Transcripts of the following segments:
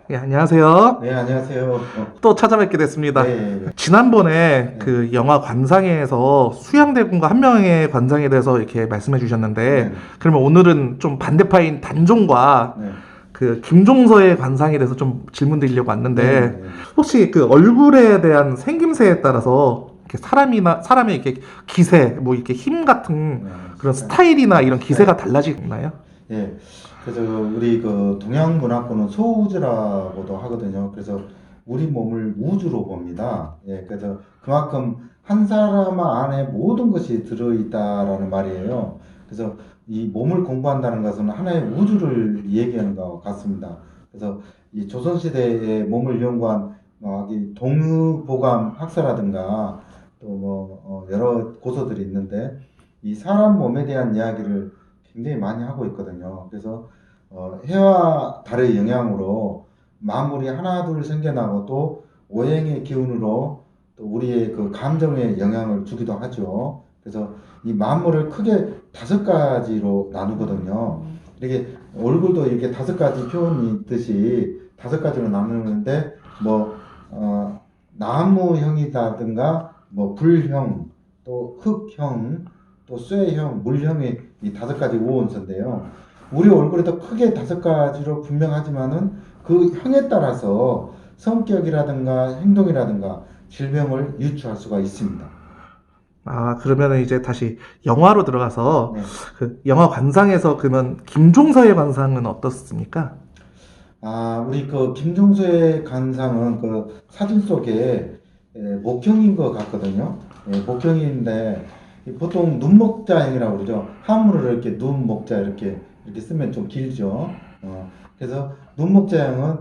예, 안녕하세요. 네, 안녕하세요. 또 찾아뵙게 됐습니다. 네, 지난번에 네, 그 영화 관상에서 수양대군과 한 명의 관상에 대해서 이렇게 말씀해 주셨는데, 네, 그러면 오늘은 좀 반대파인 단종과 네, 그 김종서의 관상에 대해서 좀 질문 드리려고 네, 왔는데, 네. 혹시 그 얼굴에 대한 생김새에 따라서 이렇게 사람의 이렇게 기세, 뭐 이렇게 힘 같은 네, 그런 스타일이나 이런 스타일. 기세가 달라지나요? 예. 그래서 우리 그 동양 문화권은 소우주라고도 하거든요. 그래서 우리 몸을 우주로 봅니다. 예, 그래서 그만큼 한 사람 안에 모든 것이 들어있다라는 말이에요. 그래서 이 몸을 공부한다는 것은 하나의 우주를 얘기하는 것 같습니다. 그래서 이 조선시대의 몸을 연구한 이 동의보감 학사라든가 또 뭐 여러 고서들이 있는데 이 사람 몸에 대한 이야기를 굉장히 많이 하고 있거든요. 그래서 해와 달의 영향으로 만물이 하나둘 생겨나고 또 오행의 기운으로 또 우리의 그 감정에 영향을 주기도 하죠. 그래서 이 만물을 크게 다섯 가지로 나누거든요. 이렇게 얼굴도 이렇게 다섯 가지 표현이 있듯이 다섯 가지로 나누는데 뭐 나무형이라든가 뭐 불형 또 흙형 또 쇠형 물형이 이 다섯 가지 우원서인데요. 우리 얼굴에도 크게 다섯 가지로 분명하지만은 그 형에 따라서 성격이라든가 행동이라든가 질병을 유추할 수가 있습니다. 아, 그러면은 이제 다시 영화로 들어가서 네. 그 영화 관상에서 그러면 김종서의 관상은 어떻습니까? 우리 그 김종수의 관상은 그 사진 속에 목형인 것 같거든요. 목형인데 보통 눈목자형이라고 그러죠. 한문으로 이렇게 눈목자 이렇게 쓰면 좀 길죠. 그래서 눈목자형은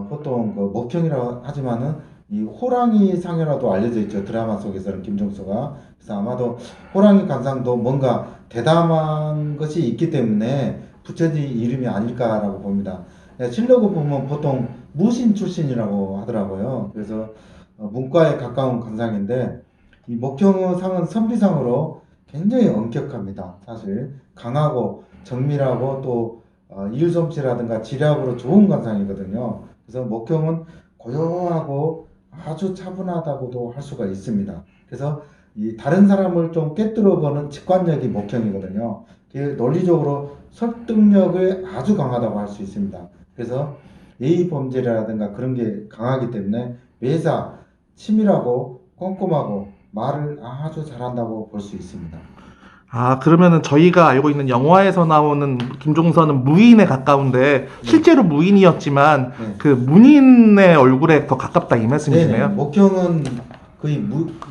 보통 그 목형이라고 하지만은 이 호랑이 상이라도 알려져 있죠. 드라마 속에서는 김종수가. 그래서 아마도 호랑이 관상도 뭔가 대담한 것이 있기 때문에 붙여진 이름이 아닐까라고 봅니다. 실력을 보면 보통 무신 출신이라고 하더라고요. 그래서 문과에 가까운 관상인데 이 목형의 상은 선비상으로 굉장히 엄격합니다. 사실 강하고 정밀하고 또 일솜씨라든가 지략으로 좋은 관상이거든요. 그래서 목형은 고요하고 아주 차분하다고도 할 수가 있습니다. 그래서 이 다른 사람을 좀 꿰뚫어보는 직관력이 목형이거든요. 논리적으로 설득력이 아주 강하다고 할 수 있습니다. 그래서 예의 범죄라든가 그런 게 강하기 때문에 매사 치밀하고 꼼꼼하고 말을 아주 잘한다고 볼 수 있습니다. 아, 그러면은 저희가 알고 있는 영화에서 나오는 김종서는 무인에 가까운데 네, 실제로 무인이었지만 네, 그 문인의 얼굴에 더 가깝다 이 네네. 말씀이시네요. 목형은 거의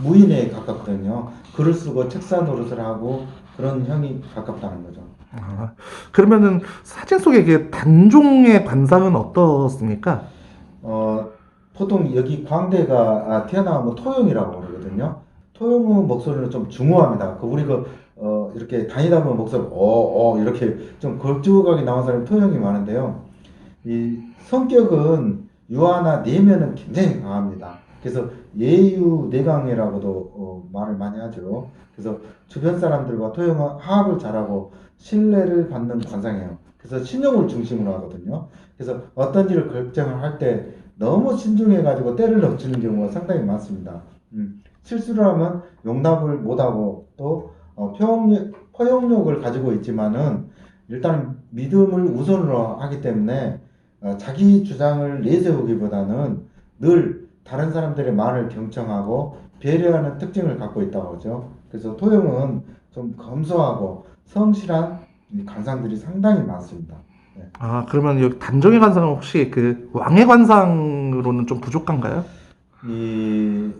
무인에 가깝거든요. 글을 쓰고 책사 노릇을 하고 그런 형이 가깝다는 거죠. 아, 그러면은 사진 속의 그 단종의 관상은 어떻습니까? 어, 보통 여기 광대가 튀어나오면 토용이라고 그러거든요. 토용의 목소리는 좀 중후합니다. 우리 이렇게 다니다 보면 목소리 이렇게 좀 걸쭉하게 나온 사람이 토용이 많은데요. 이 성격은 유아나 내면은 굉장히 강합니다. 그래서 예유 내강이라고도 말을 많이 하죠. 그래서 주변 사람들과 토용은 화합을 잘하고 신뢰를 받는 관상이에요. 그래서 신용을 중심으로 하거든요. 그래서 어떤 일을 결정을 할 때 너무 신중해가지고 때를 놓치는 경우가 상당히 많습니다. 실수를 하면 용납을 못하고 또 포용력을 가지고 있지만은 일단 믿음을 우선으로 하기 때문에 자기 주장을 내세우기보다는 늘 다른 사람들의 말을 경청하고 배려하는 특징을 갖고 있다고 하죠. 그래서 토용은 좀 검소하고 성실한 이 관상들이 상당히 많습니다. 네. 아, 그러면 여기 단종의 관상은 혹시 그 왕의 관상으로는 좀 부족한가요? 이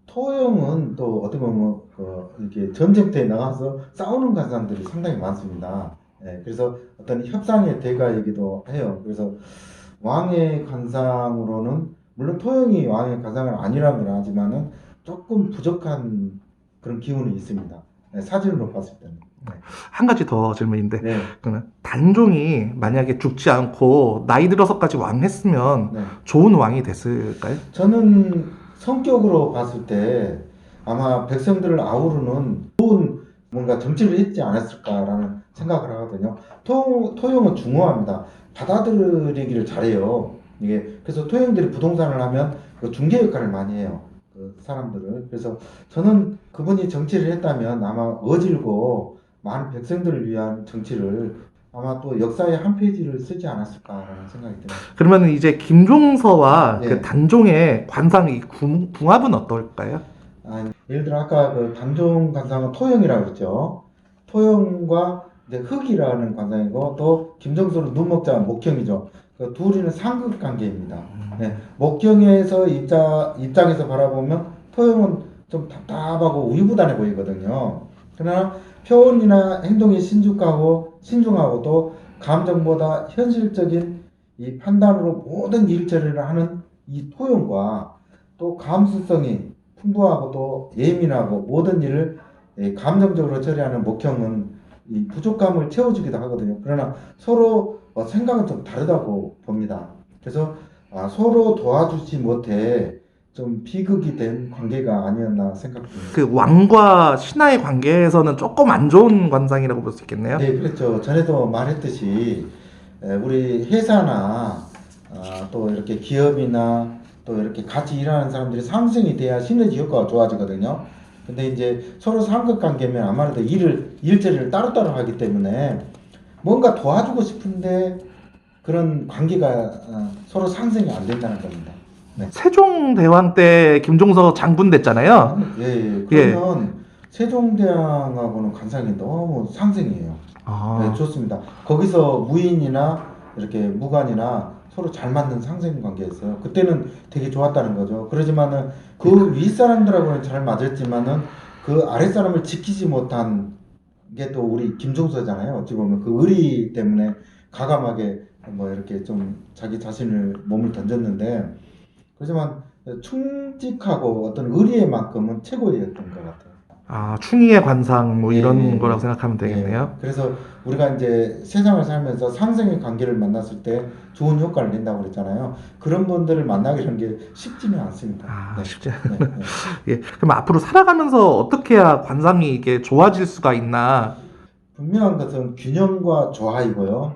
토용은 또 어떻게 보면 이렇게 전쟁터에 나가서 싸우는 관상들이 상당히 많습니다. 그래서 어떤 협상의 대가이기도 해요. 그래서 왕의 관상으로는 물론 토용이 왕의 관상은 아니라는 건 하지만은 조금 부족한 그런 기운이 있습니다. 사진으로 봤을 때는. 한 가지 더 질문인데, 네, 그러면 단종이 만약에 죽지 않고 나이 들어서까지 왕했으면 네. 좋은 왕이 됐을까요? 저는 성격으로 봤을 때 아마 백성들을 아우르는 좋은 뭔가 정치를 했지 않았을까라는 생각을 하거든요. 토용은 중후합니다. 받아들이기를 잘해요. 이게 그래서 토형들이 부동산을 하면 그 중개 역할을 많이 해요. 그 사람들을. 그래서 저는 그분이 정치를 했다면 아마 어질고 많은 백성들을 위한 정치를 아마 또 역사의 한 페이지를 쓰지 않았을까라는 생각이 듭니다. 그러면 이제 김종서와 그 예. 단종의 관상 이 궁합은 어떨까요? 예를 들어 아까 그 단종 관상은 토형이라고 그랬죠. 토형과 이제 흑이라는 관상이고 또 김정수는 눈목자가 목형이죠. 그 둘이는 상극 관계입니다. 네, 목형에서 입장에서 바라보면 토형은 좀 답답하고 우유부단해 보이거든요. 그러나 표현이나 행동이 신중하고 또 감정보다 현실적인 이 판단으로 모든 일 처리를 하는 이 토형과 또 감수성이 풍부하고 또 예민하고 모든 일을 감정적으로 처리하는 목형은 이 부족감을 채워주기도 하거든요. 그러나 서로 생각은 좀 다르다고 봅니다. 그래서 서로 도와주지 못해 좀 비극이 된 관계가 아니었나 생각됩니다. 그 왕과 신하의 관계에서는 조금 안 좋은 관상이라고 볼 수 있겠네요. 네, 그렇죠. 전에도 말했듯이 우리 회사나 또 이렇게 기업이나 또 이렇게 같이 일하는 사람들이 상생이 돼야 시너지 효과가 좋아지거든요. 근데 이제 서로 상극관계면 아무래도 일처리를 따로따로 하기 때문에 뭔가 도와주고 싶은데 그런 관계가 서로 상생이 안 된다는 겁니다. 네. 세종대왕 때 김종서 장군 됐잖아요. 예, 그러면 세종대왕하고는 관상이 너무 상생이에요. 네, 좋습니다. 거기서 무인이나 이렇게 무관이나 서로 잘 맞는 상생 관계였어요. 그때는 되게 좋았다는 거죠. 그러지만은 그 윗사람들하고는 잘 맞았지만은 그 아랫사람을 지키지 못한 게 또 우리 김종서잖아요. 어찌 보면 그 의리 때문에 가감하게 뭐 이렇게 좀 자기 자신을 몸을 던졌는데 그렇지만 충직하고 어떤 의리에만큼은 최고였던 것 같아요. 충의의 관상 뭐 이런 예, 거라고 생각하면 예. 되겠네요. 그래서 우리가 이제 세상을 살면서 상생의 관계를 만났을 때 좋은 효과를 낸다고 그랬잖아요. 그런 분들을 만나기라는 게 쉽지는 않습니다. 네. 쉽지 네, 네. 예. 그럼 앞으로 살아가면서 어떻게 해야 관상이 이게 좋아질 수가 있나? 분명한 것은 균형과 조화이고요.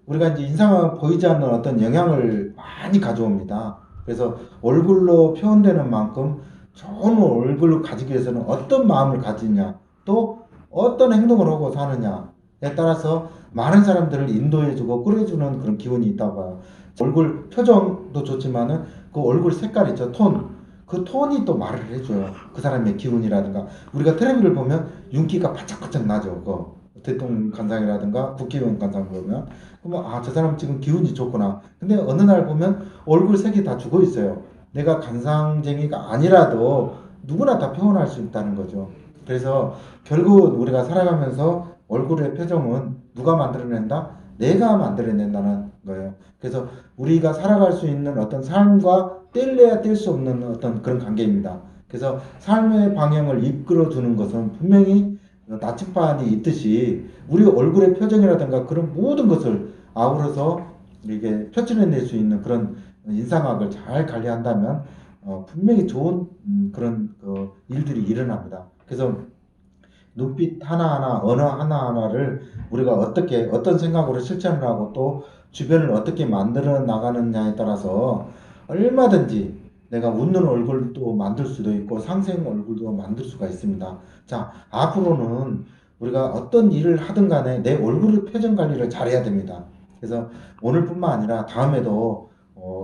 우리가 이제 인상은 보이지 않는 어떤 영향을 많이 가져옵니다. 그래서 얼굴로 표현되는 만큼 좋은 얼굴을 가지기 위해서는 어떤 마음을 가지냐, 또 어떤 행동을 하고 사느냐에 따라서 많은 사람들을 인도해주고 끌어주는 그런 기운이 있다고 봐요. 얼굴 표정도 좋지만은 그 얼굴 색깔 있죠, 톤. 그 톤이 또 말을 해줘요. 그 사람의 기운이라든가. 우리가 텔레비를 보면 윤기가 바짝바짝 나죠. 대통령 관상이라든가 국회의원 관상 보면. 그러면 저 사람 지금 기운이 좋구나. 근데 어느 날 보면 얼굴 색이 다 죽어 있어요. 내가 관상쟁이가 아니라도 누구나 다 표현할 수 있다는 거죠. 그래서 결국은 우리가 살아가면서 얼굴의 표정은 누가 만들어낸다? 내가 만들어낸다는 거예요. 그래서 우리가 살아갈 수 있는 어떤 삶과 뗄래야 뗄 수 없는 어떤 그런 관계입니다. 그래서 삶의 방향을 이끌어 주는 것은 분명히 나침반이 있듯이 우리 얼굴의 표정이라든가 그런 모든 것을 아우러서 이게 표출해낼 수 있는 그런 인상학을 잘 관리한다면 분명히 좋은 그런 일들이 일어납니다. 그래서 눈빛 하나하나, 언어 하나하나를 우리가 어떤 생각으로 실천을 하고 또 주변을 어떻게 만들어 나가느냐에 따라서 얼마든지 내가 웃는 얼굴도 만들 수도 있고 상생 얼굴도 만들 수가 있습니다. 자, 앞으로는 우리가 어떤 일을 하든 간에 내 얼굴의 표정 관리를 잘해야 됩니다. 그래서 오늘뿐만 아니라 다음에도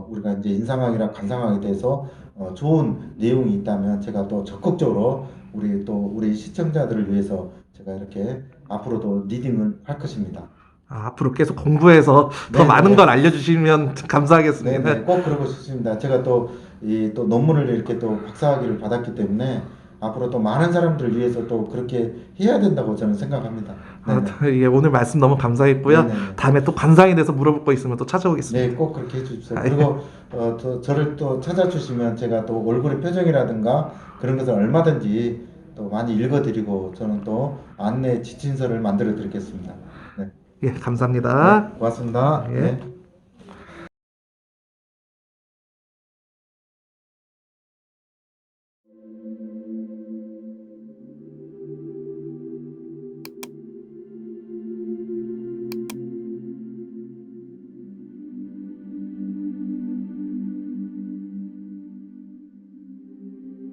우리가 이제 인상학이나 관상학에 대해서 좋은 내용이 있다면 제가 또 적극적으로 우리 시청자들을 위해서 제가 이렇게 앞으로도 리딩을 할 것입니다. 앞으로 계속 공부해서 더 네, 많은 네. 걸 알려주시면 감사하겠습니다. 네, 꼭 그러고 싶습니다. 제가 또 논문을 이렇게 또 박사학위를 받았기 때문에 앞으로 또 많은 사람들을 위해서 또 그렇게 해야 된다고 저는 생각합니다. 예, 오늘 말씀 너무 감사했고요. 네네. 다음에 또 관상에 대해서 물어볼 거 있으면 또 찾아오겠습니다. 네, 꼭 그렇게 해주십시오. 그리고 저를 또 찾아주시면 제가 또 얼굴의 표정이라든가 그런 것을 얼마든지 또 많이 읽어드리고 저는 또 안내 지침서를 만들어 드리겠습니다. 네. 예, 감사합니다. 네, 고맙습니다. 예. 네.